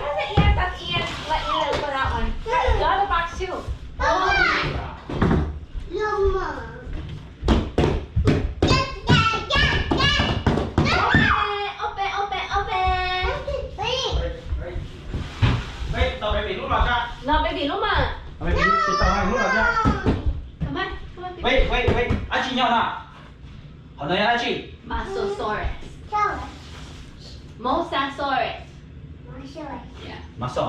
that's Ian. That's Ian. Let Ian open that one. The other box too. Tao phải bị lúc nào chưa? No, baby, no mà. Mày bị tao hay lúc nào chưa? Come on, come on. Wait. Anh chị nhau nào? Hỏi này anh chị. Mosasaurus. Mosasaurus. Yeah. Muscle.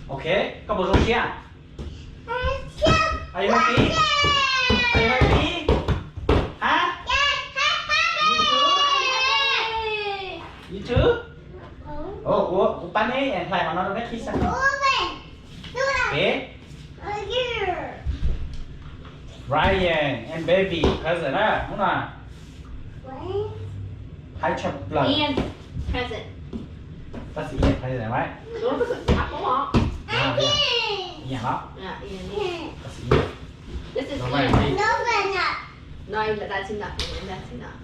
Okay. Có bộ rong chưa? Are you happy? Are you happy? Hả? You too? Oh, bạn ấy lại họ nói nó kiss anh. Okay. Ryan and baby cousin á, đúng không? Hai chập lần. Ian, present. That's Ian present, right? Đúng cái sự sắp đúng không? Yeah. Ian đó. Yeah, Ian. That's Ian. This is No, Ian. right. No, that's enough. Ian, that's enough.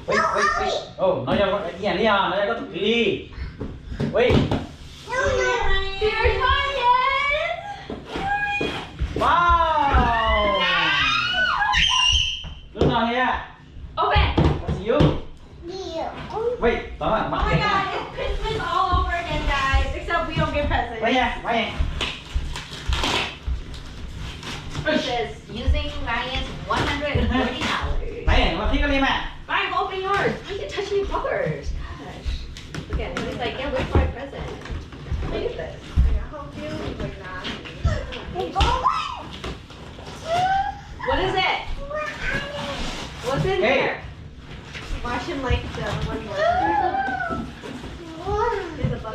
Wait. Oh, nó cho Ian đi à, nó cho có thực đi. Wait. Here's Ryan. Wow. Look down here. Open. That's you. Wait, tóm lại Oh mặt my kìa. God, it's Christmas all over again, guys. Except we don't get presents. Quay nha. It says using Ryan's $140. Ryan, nó thích cái liêm à? Ryan, go open yours. Why you touching your buggers? Gosh. Look at him. He's like, yeah, where's my present? Look at this. What is it? What's in Hey. there? Watch him like the one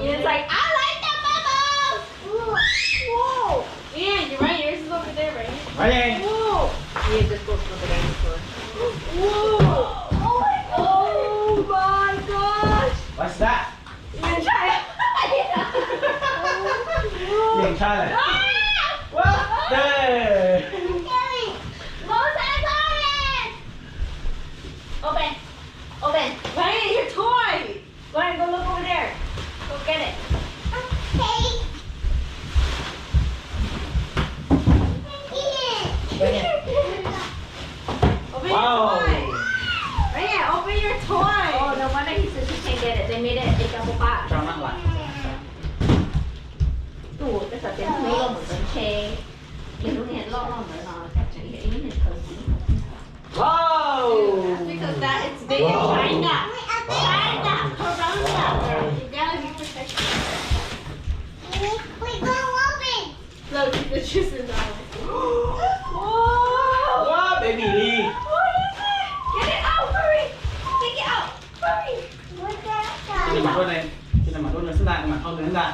Ian's like, I like the bubbles. Whoa! Ian, you're right. Yours is over there, right? Ryan. Whoa! Ian just goes to the dinosaur. Whoa! Oh my gosh! What's that? Ian, try it. Ian try này. What? Đây. Mosasaurus. Open. Ryan, your toy! Ryan, go look over there. Go get it. Đây nha. Open Wow. your toy! Ryan, open your toy! Oh, no wonder he says he can't get it. They made it a double box. Cho mắt lại. Ủa, cái sở tiến mấy lông một tấn chê. Cái lúc này lông lông mới nó chắc chắn cái ý này thôi. Wow. Because that it's made in Wow. China. Wow. China, Corona. You gotta be protected. Look, the juice is out. Whoa! Wow, baby Lee. What is it? Get it out, hurry! Take it out, hurry! Trên mặt đôi này xin lại, mặt không đến lại.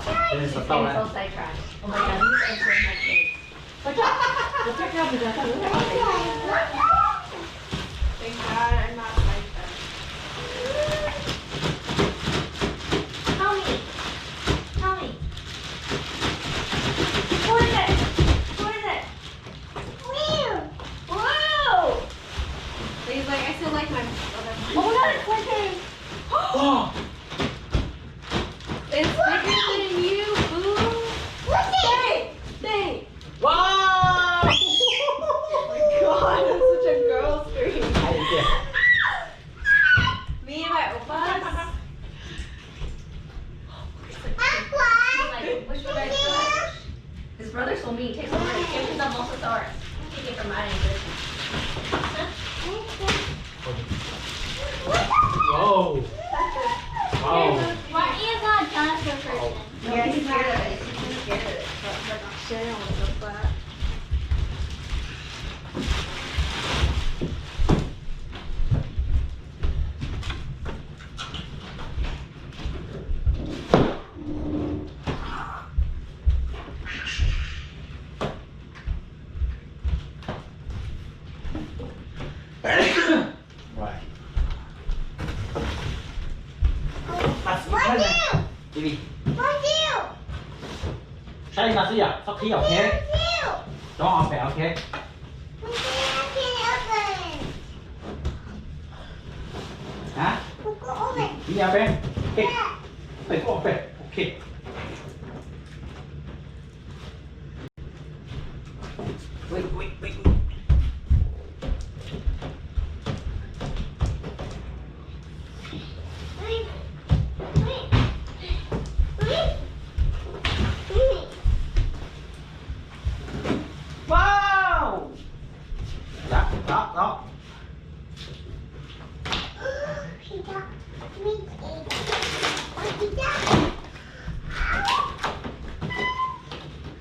Đây là sọt tàu này. So sidetracked. Oh my God, he's answering my case. Watch out! Look at how big that is. Thank God I'm not like that. Tell me. Who is it? Whoa! He's like, I still like my other Oh my God, it's clicking! Wow. It's bigger than you, boo. Stay. Wow. Oh my God, that's such a girl scream. Ai đến kìa. Me and my oppas. Like, which one I choose? His brother's so mean. Take some money. Give him the Mosasaurus. Take it from mine. Wow. Wow. Why is not dinosaur person? Yeah, he's scared of it. He's scared of it. Shit, I don't want to go flat. Rồi. Đặt xuống đây này. Đi. Sai đặt gì à? Sắp khí ok. Đó ok ok. Hả? Đi nhà bên. Okay. Wait, okay. Okay. Wait. Wow! Dạ, đó.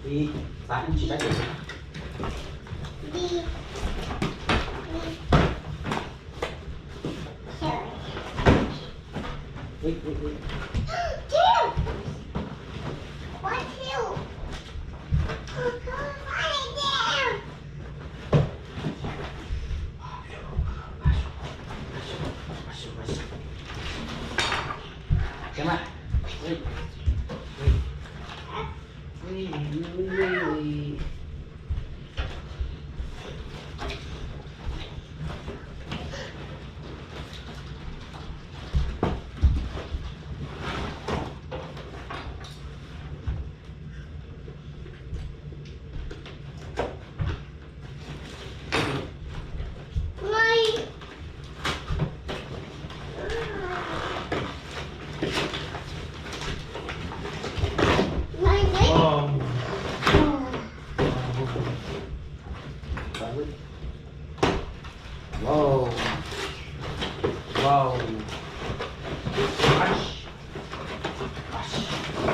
Đi, sáng chị bắt được. Wait. Come on. Wait.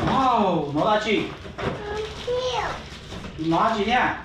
Wow, nó là chị. Nó là chị nha.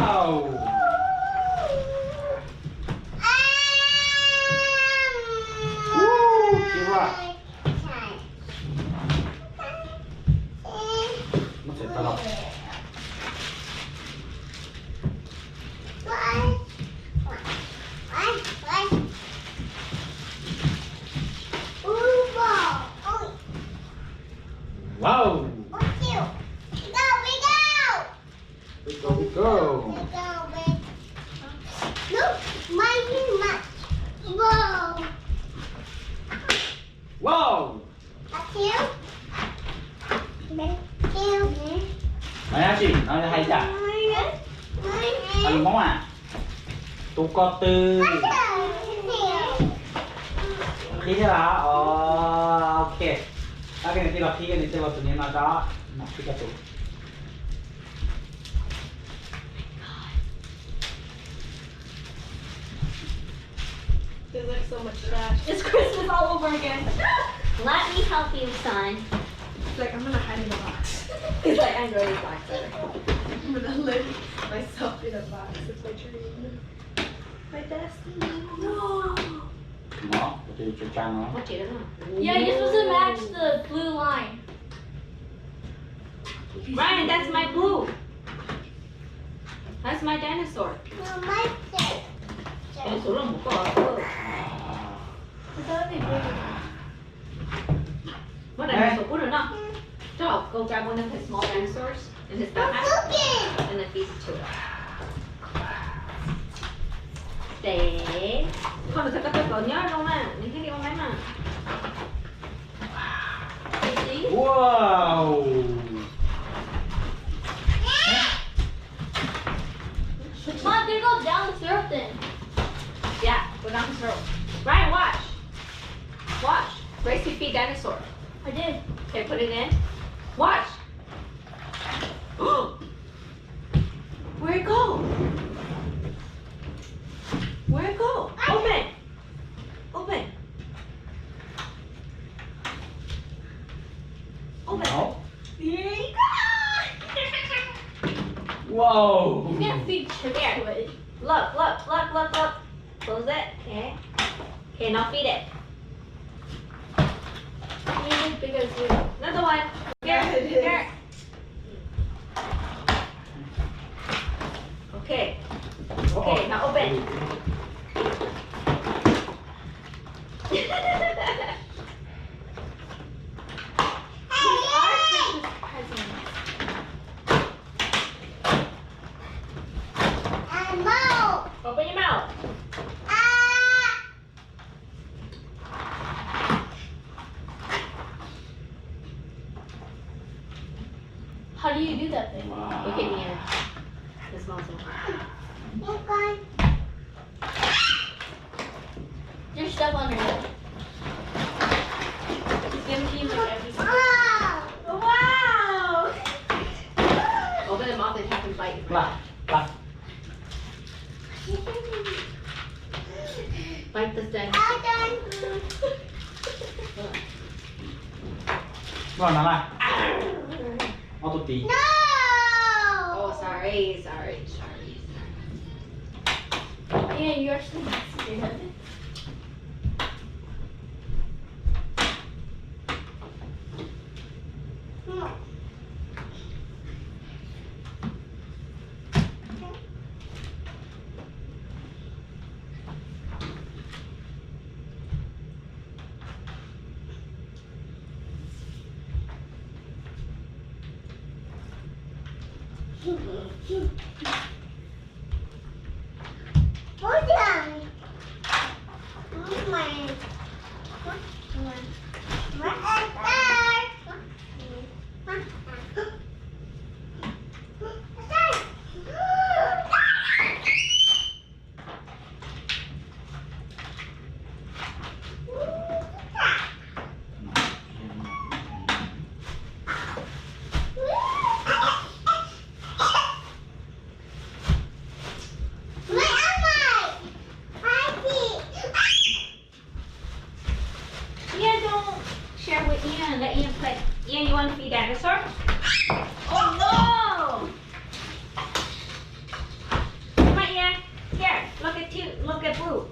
Wow. Kira. Nó sẽ tao. Wow. We go. Look, mine is much. Whoa. Wow. That's you. That's you. Này chị, nói hay chả? Ăn món à? Tú có tư. Khi thế là ok. Cái này thì là khi cái này thì là tụi nó đó. Nó khi cái tụ. There's like so much trash. It's Christmas all over again. Let me help you, son. It's like I'm gonna hide in the box. It's like I'm really black there. I'm gonna live myself in a box. It's my dream. My destiny. No. Nó, cái chữ trang nó. What you doing? Yeah, you're supposed to match the blue line. Ryan, that's my blue. That's my dinosaur. No, my set. Dinosaur là một con. It's gotta be bigger. What dinosaur? Put it up. So, go grab one of his small dinosaurs in his backpack Looking. and then feed it to it. Stay. Con được cái cỡ nhớ đâu mà, những cái điều này mà. Wow. Mom, they go down the syrup then. Yeah, go down the road. Ryan, watch. Watch. Gracie feed dinosaur. I did. Okay, put it in. Watch. Whoa. He's gonna feed chips Here. to it. Look. Close it. Okay. Okay, now feed it. He's as big as you. Another one. Here. Yeah, it is. Here. Okay. Okay, now open. Open your mouth. How do you do that thing? Look at Ian. His mouth's open. There's stuff under it. He's gonna keep like everything. Wow! Open the mouth and have him bite. Lại. Lại. Bite this thing. Rồi nó lại. Auto tí. Oh, sorry. Yeah, you actually did it. Ian, don't share with Ian. Let Ian play. Ian, you want to feed dinosaur? Oh no! Come on, Ian. Here, look at Blue.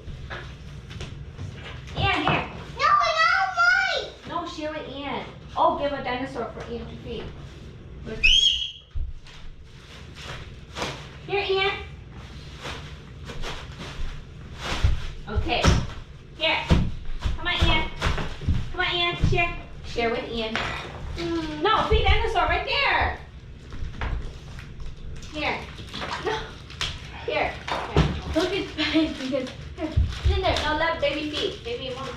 Ian, here. No, share with Ian. Oh, give a dinosaur for Ian to feed. Here, Ian. Okay. Here. Come on, Ian. Share with Ian. No, feed dinosaur right there. Here. No. Here. Look, it's bad because It's in there. No, let baby feed. Baby, mom.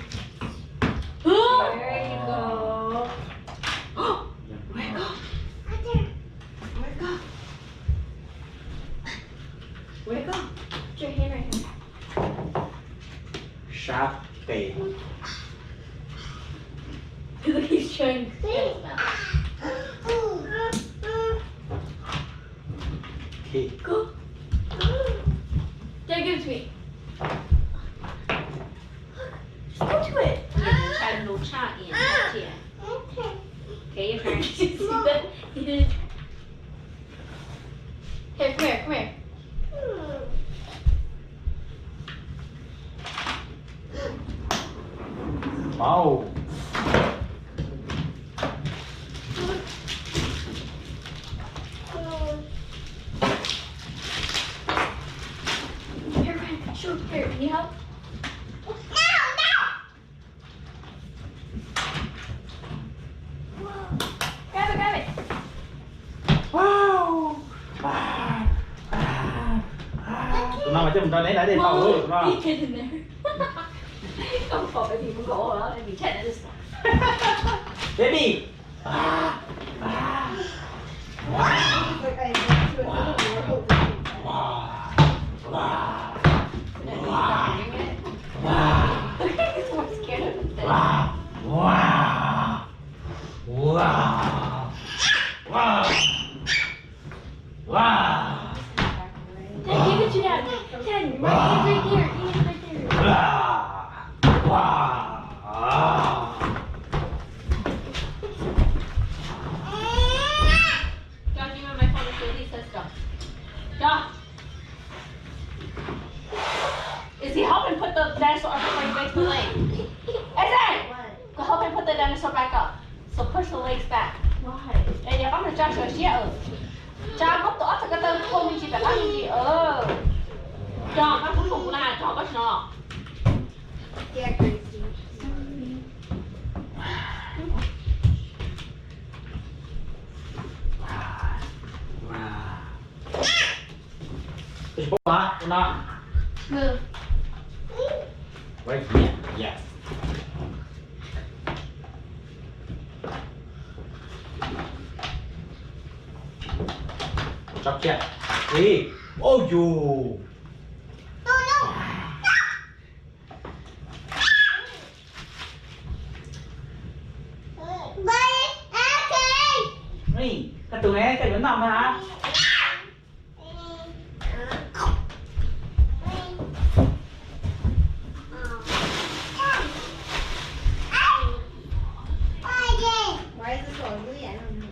There you go. Where it go? Where it go? Where it go? put your hand right here. Sharp tay. Look, he's trying to Thì. go. Dad, give it to me. Just go to it. Ian, try to no chat, Ian. Here. Okay, your turn. See that? He did. Here, come here. Wow. Here, Ryan, show. Here, need help? Grab it. Wow. Tụi nó mà chứ mình cho lấy lại đi tao tụi nó. He get in there. Không có cái gì cũng có đó, để bị chạy đến Baby. He's more scared of it than Dad, give it to Dad. Dad, right there. Ian's right there. John, you want my phone to say he says stuff. dinosaur up before you break the leg. Ethan, go help him put the dinosaur back up. So push the legs back. Why? Ê, giờ có mình cho sửa xía cho bóc tỏ cho cái tên không mình chỉ phải làm gì cho các cuối cùng là cho cái nó Yeah, crazy. Push hả? Nó. Move. Right here. Yes. Chọc chưa? Đi. Oh you. Đi. Cái tụi này cái vẫn nằm hả? Why is this so ugly? I don't know.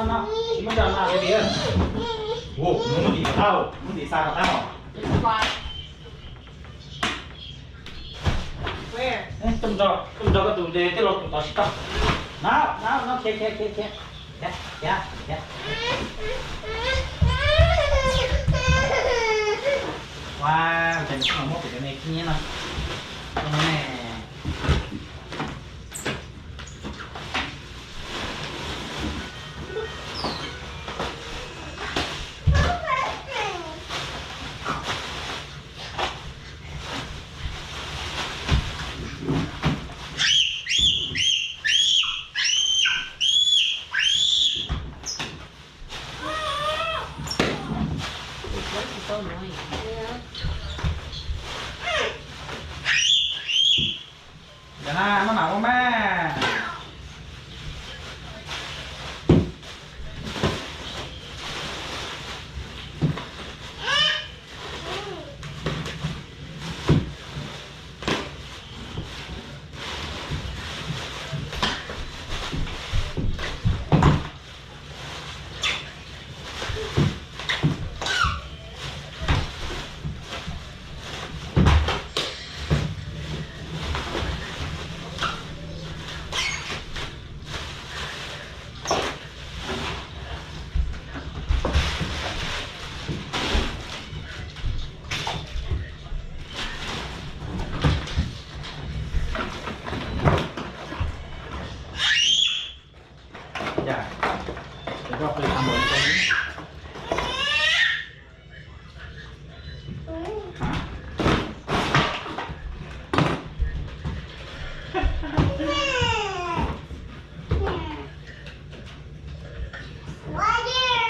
No. Chỉ muốn chọn nào cái gì? Ồ, muốn gì tao? Muốn gì sao tao? It's fine. Where? Tum cho cái tụi này cái lột tụi tao stop. Nó kia. Yeah. Wow, jadi kamu tidak naiknya lah. Ini. So annoying. Jangan, nó nặng mà. Dạ. Để cho tôi làm một cái. Hả?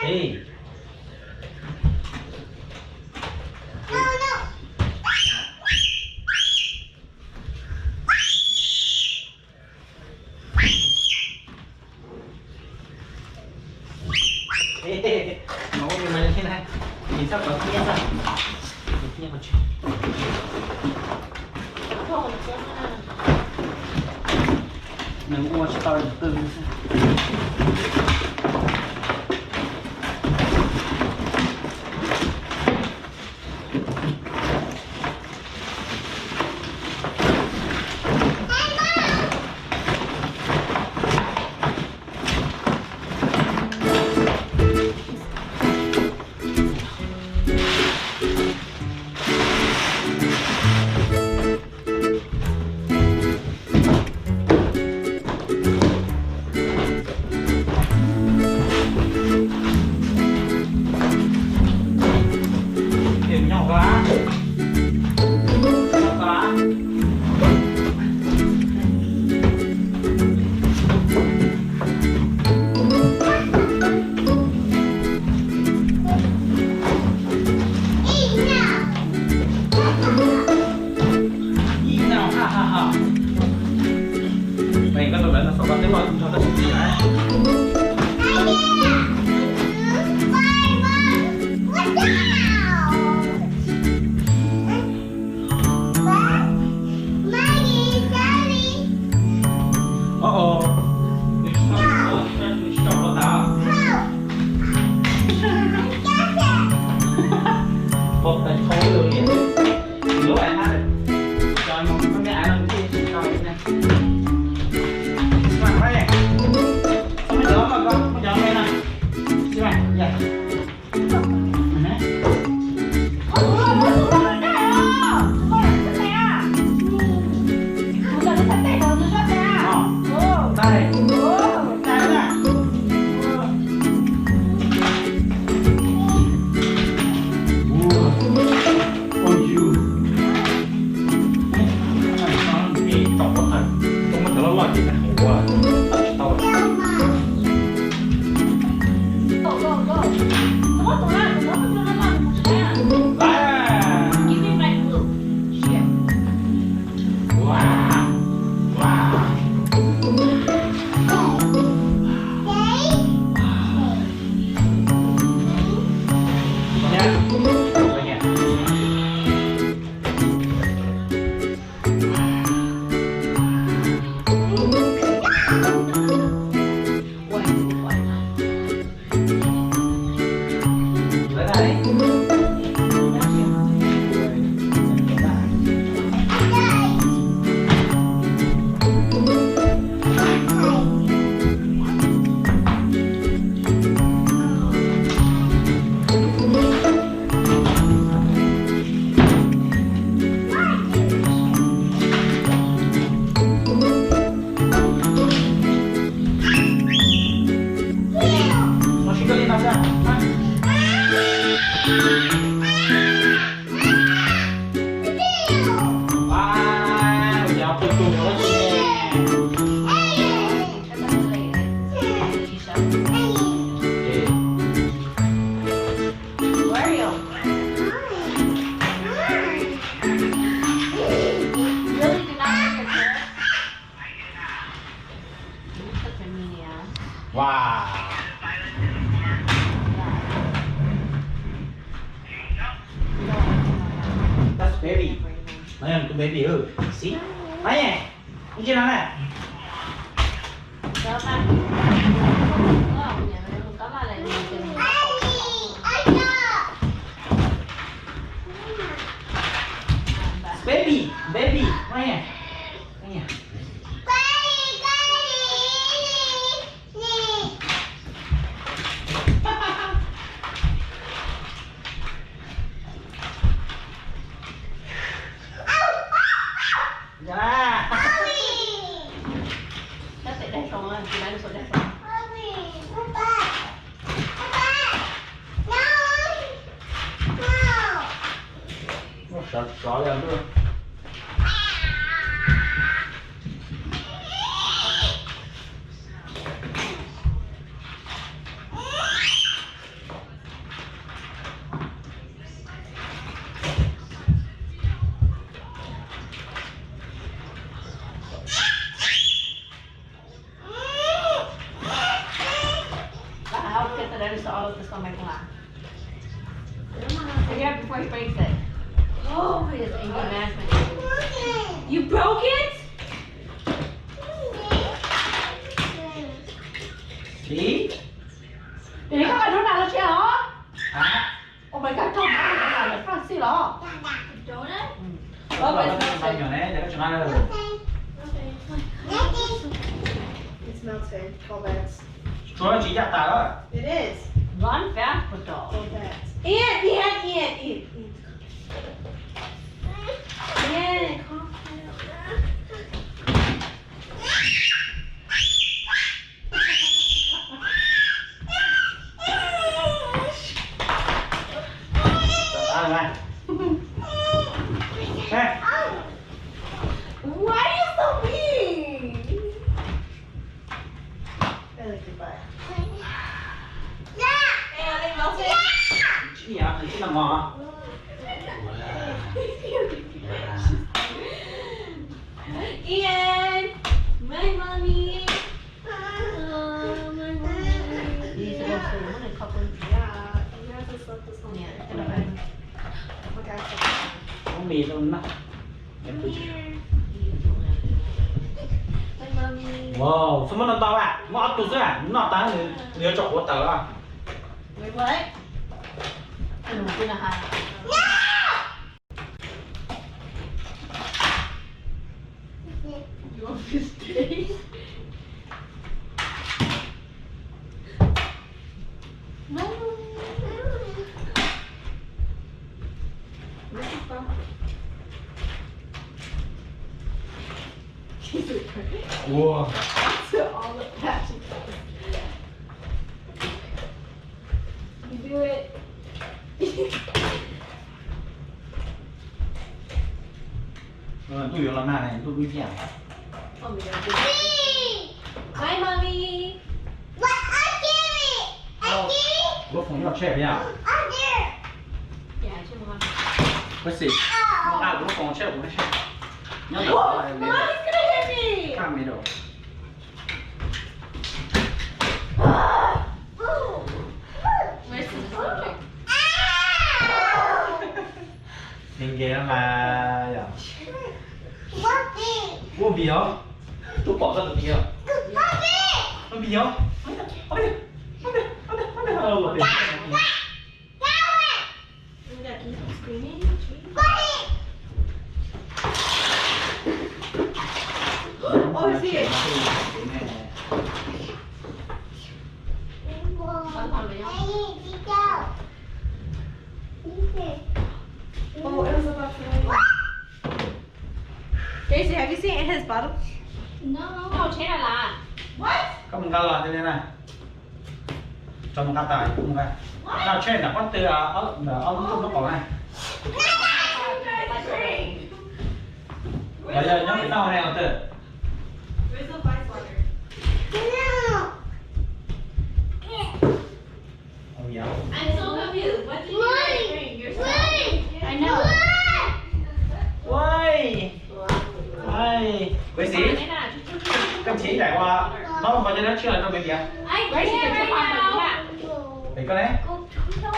Đi. Mau gimana sih nah? Bisa bagian lah. Bagian macam. Nang watch star itu. Wow. Tao. Go, go, go. Tunggu, tunggu. Wow. Give me my hlub. Shit. Wow. Wow. Nha. Rồi nha. Quay, quay. Lấy ra đấy. Nó chỉ có lên nào ra. Wow, giờ tôi cùng nó chị. Where are you? Really do not want your carrots? You're such a meanie ass. Wow. That's baby. Này con baby ơi. See? Này nè. Con chưa nói nè. Đó ba. Có mà lại nhìn từ Baby, baby. Này nè. Này nè. Dạ. nó sẽ đẹp rồi, chị bán số đẹp rồi. Sợ sợ lên luôn. I'll get the dinosaur out of this on my glass. Yeah, before he breaks it. Oh, he is angry management. You broke it? Đi. Để các bạn nó nào chưa hả? Hả? Oh my god, don't làm là phát xí đó. Donut? Oh, but Nó it's bao not nhiêu nè, để cho nó lên. It's melted. All that. Chúa chỉ dắt ta đó. It is. run fast with dog. All that. Ian. Ian, calm down. Ta này. Nè. Why are you so mean? I like your butt. Hey, they melted. Chỉ nhá, chỉ là ngò. Ian, my mommy. My mommy. These are also one and couple. Yeah, you have to slip this one. Yeah, it's in the bag. Okay, Có mì luôn đó. Em tôi chỉ. My mommy. Wow, sao mà nó to à? Ngọt tụt ra, nó ta nếu chọc của tớ à? Wait, what? I'm gonna hide. You want to stay? No. This is fun. Jesus Christ. Wow. To all the patches. You do it. Tôi hiểu làm nào này, tôi vui vẻ. Oh my god. Bye, mommy. But I give it. I give it. Lúc phòng nhỏ trẻ nha. I give Yeah, chưa ngon. Cái gì? Nó là lúc phòng trẻ cũng trẻ. Nhớ Whoa, đỏ Mom, he's gonna hit me. Cam mấy đồ. Where's the subject? Nhìn ghê lắm mà. What big? Ủa bì không? Tôi bỏ ra được bì không? What big? Nó bì không? Oh, bì. We gotta keep on screaming. Oh, I see it. Oh, it was about to rain. Casey, have you seen in his bottle? No, chế là lạ. Có một cái lọ thế này này. Cho một cái tài cũng vậy. Nào trên là con từ ông nó có này. Bây giờ nhớ cái tàu này từ. Where's the vice water? Oh yeah. I'm so confused. What did you guys bring? You're so I know. Ôi. Ôi. Quý sĩ. Các chị trải qua nó vào cho nó chưa là trong bên kia. Ai, where's the camera now? Để con đấy. Go,